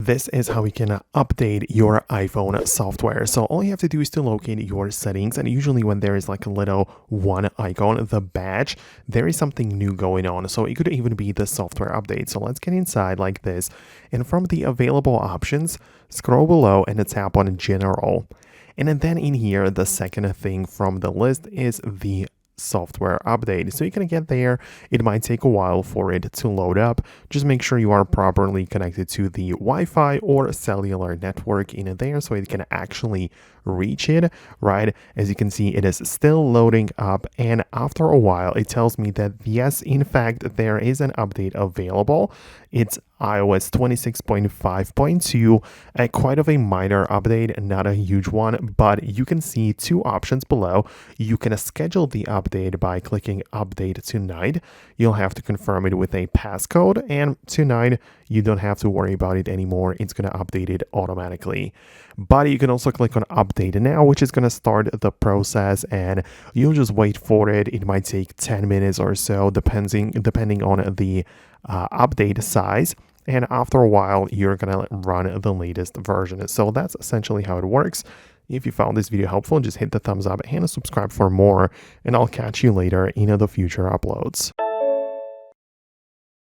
this is how you can update your iPhone software. So all you have to do is to locate your settings, and usually when there is like a little one icon, the badge, there is something new going on. So it could even be the software update. So let's get inside like this, and from the available options, scroll below and tap on General. And then in here, the second thing from the list is the software update. So you can get there. It might take a while for it to load up. Just make sure you are properly connected to the Wi-Fi or cellular network in there so it can actually reach it, right? As you can see, it is still loading up, and after a while it tells me that yes, in fact, there is an update available. It's iOS 26.5.2, quite of a minor update, not a huge one, but you can see two options below. You can schedule the update by clicking update tonight. You'll have to confirm it with a passcode, and tonight you don't have to worry about it anymore. It's going to update it automatically. But you can also click on update now, which is going to start the process, and you'll just wait for it. It might take 10 minutes or so, depending on the update size. And after a while, you're going to run the latest version. So that's essentially how it works. If you found this video helpful, just hit the thumbs up and subscribe for more, and I'll catch you later in the future uploads.